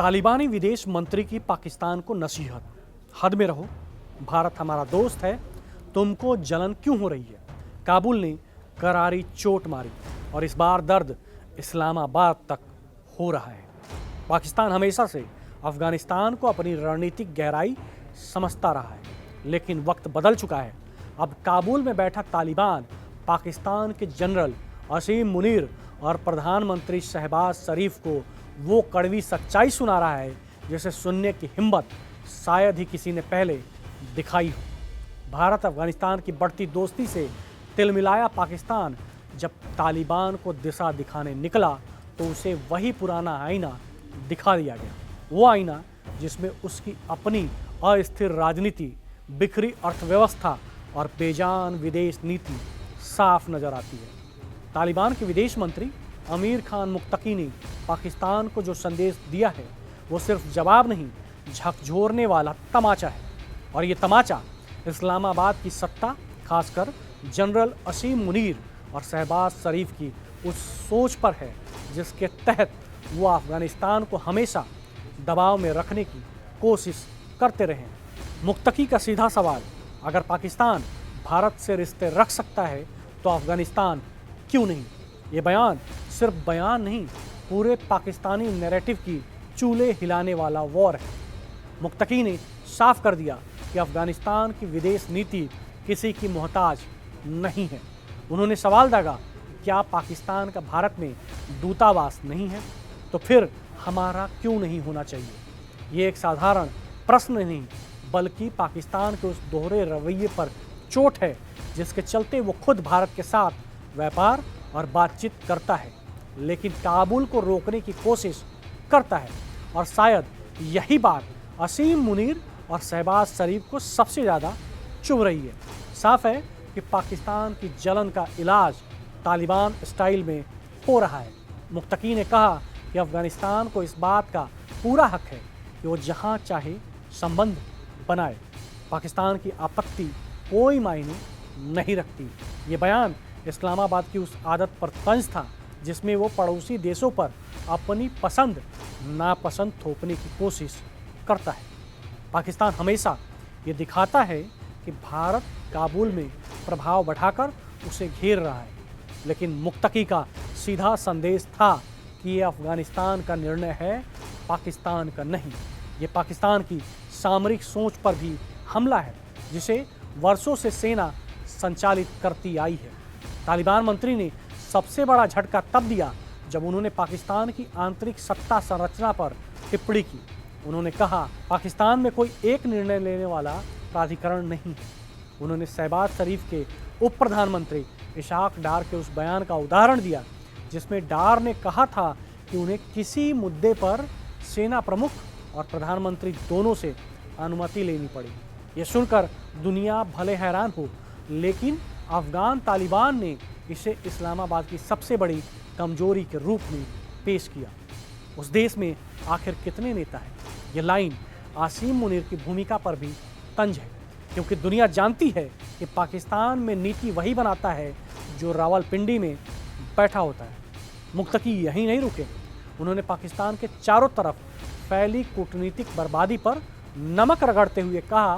तालिबानी विदेश मंत्री की पाकिस्तान को नसीहत, हद में रहो, भारत हमारा दोस्त है, तुमको जलन क्यों हो रही है। काबुल ने करारी चोट मारी और इस बार दर्द इस्लामाबाद तक हो रहा है। पाकिस्तान हमेशा से अफगानिस्तान को अपनी रणनीतिक गहराई समझता रहा है, लेकिन वक्त बदल चुका है। अब काबुल में बैठा तालिबान पाकिस्तान के जनरल असीम मुनीर और प्रधानमंत्री शहबाज शरीफ को वो कड़वी सच्चाई सुना रहा है जिसे सुनने की हिम्मत शायद ही किसी ने पहले दिखाई हो। भारत अफगानिस्तान की बढ़ती दोस्ती से तिलमिलाया पाकिस्तान जब तालिबान को दिशा दिखाने निकला तो उसे वही पुराना आईना दिखा दिया गया, वो आईना जिसमें उसकी अपनी अस्थिर राजनीति, बिखरी अर्थव्यवस्था और बेजान विदेश नीति साफ नजर आती है। तालिबान के विदेश मंत्री अमीर खान मुक्तकी ने पाकिस्तान को जो संदेश दिया है वो सिर्फ जवाब नहीं, झकझोरने वाला तमाचा है। और ये तमाचा इस्लामाबाद की सत्ता, खासकर जनरल असीम मुनीर और शहबाज शरीफ की उस सोच पर है जिसके तहत वो अफगानिस्तान को हमेशा दबाव में रखने की कोशिश करते रहे। मुक्तकी का सीधा सवाल, अगर पाकिस्तान भारत से रिश्ते रख सकता है तो अफगानिस्तान क्यों नहीं। ये बयान सिर्फ बयान नहीं, पूरे पाकिस्तानी नैरेटिव की चूल्हे हिलाने वाला वॉर है। मुक्तकी ने साफ कर दिया कि अफगानिस्तान की विदेश नीति किसी की मोहताज नहीं है। उन्होंने सवाल दागा, क्या पाकिस्तान का भारत में दूतावास नहीं है तो फिर हमारा क्यों नहीं होना चाहिए। ये एक साधारण प्रश्न नहीं, बल्कि पाकिस्तान के उस दोहरे रवैये पर चोट है जिसके चलते वो खुद भारत के साथ व्यापार और बातचीत करता है, लेकिन काबुल को रोकने की कोशिश करता है। और शायद यही बात असीम मुनीर और शहबाज शरीफ को सबसे ज़्यादा चुभ रही है। साफ है कि पाकिस्तान की जलन का इलाज तालिबान स्टाइल में हो रहा है। मुक्तकी ने कहा कि अफगानिस्तान को इस बात का पूरा हक है कि वो जहाँ चाहे संबंध बनाए, पाकिस्तान की आपत्ति कोई मायने नहीं रखती। ये बयान इस्लामाबाद की उस आदत पर तंज था जिसमें वो पड़ोसी देशों पर अपनी पसंद नापसंद थोपने की कोशिश करता है। पाकिस्तान हमेशा ये दिखाता है कि भारत काबुल में प्रभाव बढ़ाकर उसे घेर रहा है, लेकिन मुक्तकी का सीधा संदेश था कि ये अफगानिस्तान का निर्णय है, पाकिस्तान का नहीं। ये पाकिस्तान की सामरिक सोच पर भी हमला है जिसे वर्षों से सेना संचालित करती आई है। तालिबान मंत्री ने सबसे बड़ा झटका तब दिया जब उन्होंने पाकिस्तान की आंतरिक सत्ता संरचना पर टिप्पणी की। उन्होंने कहा, पाकिस्तान में कोई एक निर्णय लेने वाला प्राधिकरण नहीं है। उन्होंने शहबाज शरीफ के उप प्रधानमंत्री इशाक डार के उस बयान का उदाहरण दिया जिसमें डार ने कहा था कि उन्हें किसी मुद्दे पर सेना प्रमुख और प्रधानमंत्री दोनों से अनुमति लेनी पड़ी। ये सुनकर दुनिया भले हैरान हो, लेकिन अफगान तालिबान ने इसे इस्लामाबाद की सबसे बड़ी कमजोरी के रूप में पेश किया। उस देश में आखिर कितने नेता हैं। ये लाइन असीम मुनीर की भूमिका पर भी तंज है, क्योंकि दुनिया जानती है कि पाकिस्तान में नीति वही बनाता है जो रावलपिंडी में बैठा होता है। मुक्तकी यहीं नहीं रुके, उन्होंने पाकिस्तान के चारों तरफ फैली कूटनीतिक बर्बादी पर नमक रगड़ते हुए कहा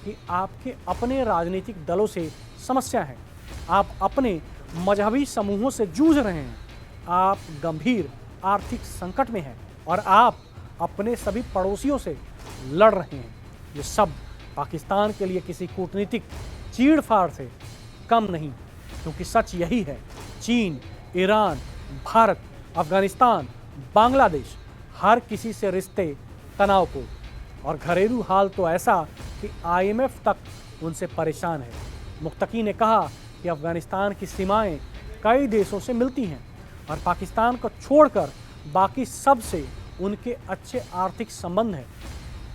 कि आपके अपने राजनीतिक दलों से समस्या है, आप अपने मजहबी समूहों से जूझ रहे हैं, आप गंभीर आर्थिक संकट में हैं और आप अपने सभी पड़ोसियों से लड़ रहे हैं। ये सब पाकिस्तान के लिए किसी कूटनीतिक चीड़-फाड़ से कम नहीं, क्योंकि सच यही है, चीन, ईरान, भारत, अफगानिस्तान, बांग्लादेश, हर किसी से रिश्ते तनावपूर्ण और घरेलू हाल तो ऐसा कि IMF तक उनसे परेशान है। मुक्तकी ने कहा कि अफगानिस्तान की सीमाएं कई देशों से मिलती हैं और पाकिस्तान को छोड़कर बाकी सब से उनके अच्छे आर्थिक संबंध हैं।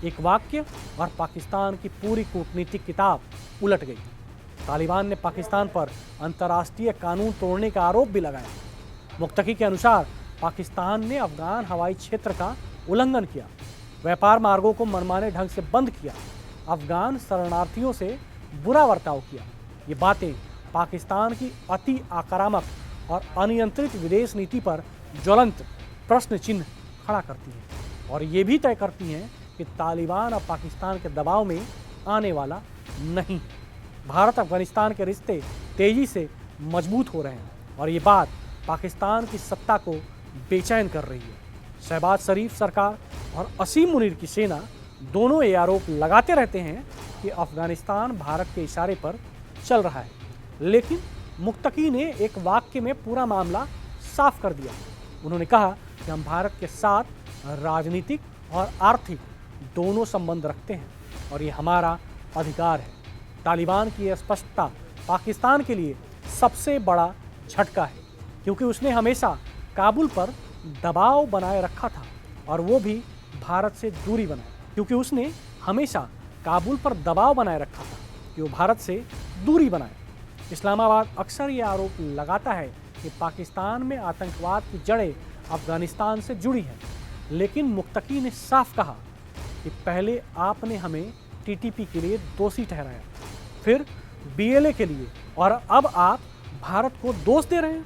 एक वाक्य और पाकिस्तान की पूरी कूटनीतिक किताब उलट गई। तालिबान ने पाकिस्तान पर अंतर्राष्ट्रीय कानून तोड़ने का आरोप भी लगाया। मुक्तकी के अनुसार पाकिस्तान ने अफगान हवाई क्षेत्र का उल्लंघन किया, व्यापार मार्गों को मनमाने ढंग से बंद किया, अफगान शरणार्थियों से बुरा बर्ताव किया ये बातें पाकिस्तान की अति आक्रामक और अनियंत्रित विदेश नीति पर ज्वलंत प्रश्न चिन्ह खड़ा करती हैं और ये भी तय करती हैं कि तालिबान अब पाकिस्तान के दबाव में आने वाला नहीं है। भारत अफगानिस्तान के रिश्ते तेजी से मजबूत हो रहे हैं और ये बात पाकिस्तान की सत्ता को बेचैन कर रही है। शहबाज शरीफ सरकार और असीम मुनीर की सेना दोनों ये आरोप लगाते रहते हैं कि अफगानिस्तान भारत के इशारे पर चल रहा है, लेकिन मुक्तकी ने एक वाक्य में पूरा मामला साफ कर दिया। उन्होंने कहा कि हम भारत के साथ राजनीतिक और आर्थिक दोनों संबंध रखते हैं और ये हमारा अधिकार है। तालिबान की यह स्पष्टता पाकिस्तान के लिए सबसे बड़ा झटका है, क्योंकि उसने हमेशा काबुल पर दबाव बनाए रखा था और वो भी भारत से दूरी बनाए, क्योंकि उसने हमेशा काबुल पर दबाव बनाए रखा था कि वो भारत से दूरी बनाए। इस्लामाबाद अक्सर ये आरोप लगाता है कि पाकिस्तान में आतंकवाद की जड़ें अफगानिस्तान से जुड़ी हैं, लेकिन मुक्तकी ने साफ कहा कि पहले आपने हमें टीटीपी के लिए दोषी ठहराया, फिर बीएलए के लिए, और अब आप भारत को दोष दे रहे हैं।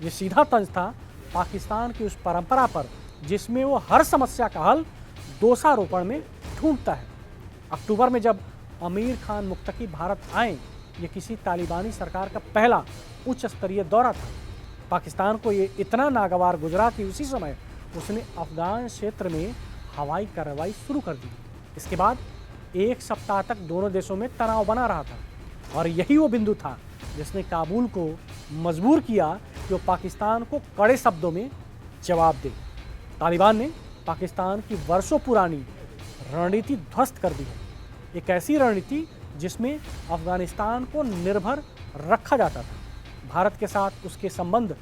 ये सीधा तंज था पाकिस्तान की उस परंपरा पर जिसमें वो हर समस्या का हल दोषारोपण में ढूंढता है। अक्टूबर में जब आमिर खान मुक्तकी भारत आए, ये किसी तालिबानी सरकार का पहला उच्च स्तरीय दौरा था। पाकिस्तान को ये इतना नागवार गुजरा कि उसी समय उसने अफगान क्षेत्र में हवाई कार्रवाई शुरू कर दी। इसके बाद एक सप्ताह तक दोनों देशों में तनाव बना रहा था और यही वो बिंदु था जिसने काबुल को मजबूर किया कि वो पाकिस्तान को कड़े शब्दों में जवाब दे। तालिबान ने पाकिस्तान की वर्षों पुरानी रणनीति ध्वस्त कर दी है। एक ऐसी रणनीति जिसमें अफगानिस्तान को निर्भर रखा जाता था, भारत के साथ उसके संबंध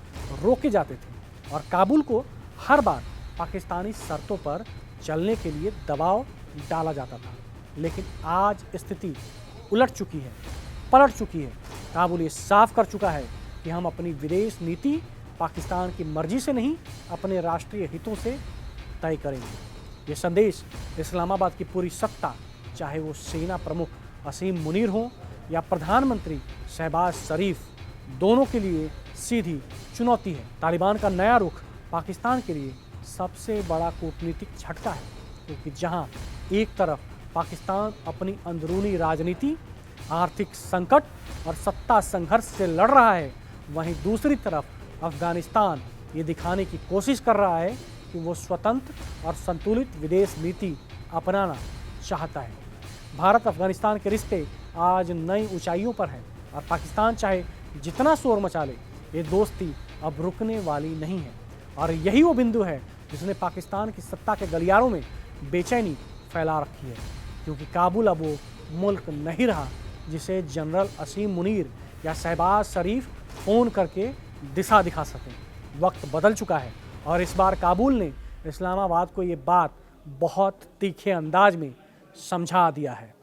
रोके जाते थे और काबुल को हर बार पाकिस्तानी शर्तों पर चलने के लिए दबाव डाला जाता था। लेकिन आज स्थिति उलट चुकी है, पलट चुकी है। काबुल ये साफ कर चुका है कि हम अपनी विदेश नीति पाकिस्तान की मर्जी से नहीं, अपने राष्ट्रीय हितों से तय करेंगे। ये संदेश इस्लामाबाद की पूरी सत्ता, चाहे वो सेना प्रमुख असीम मुनीर हो या प्रधानमंत्री शहबाज शरीफ, दोनों के लिए सीधी चुनौती है। तालिबान का नया रुख पाकिस्तान के लिए सबसे बड़ा कूटनीतिक झटका है, क्योंकि जहां एक तरफ पाकिस्तान अपनी अंदरूनी राजनीति, आर्थिक संकट और सत्ता संघर्ष से लड़ रहा है, वहीं दूसरी तरफ अफगानिस्तान ये दिखाने की कोशिश कर रहा है कि वो स्वतंत्र और संतुलित विदेश नीति अपनाना चाहता है। भारत अफगानिस्तान के रिश्ते आज नई ऊंचाइयों पर हैं और पाकिस्तान चाहे जितना शोर मचा ले, ये दोस्ती अब रुकने वाली नहीं है। और यही वो बिंदु है जिसने पाकिस्तान की सत्ता के गलियारों में बेचैनी फैला रखी है, क्योंकि काबुल अब वो मुल्क नहीं रहा जिसे जनरल असीम मुनीर या शहबाज शरीफ फ़ोन करके दिशा दिखा सकें। वक्त बदल चुका है और इस बार काबुल ने इस्लामाबाद को ये बात बहुत तीखे अंदाज में समझा दिया है।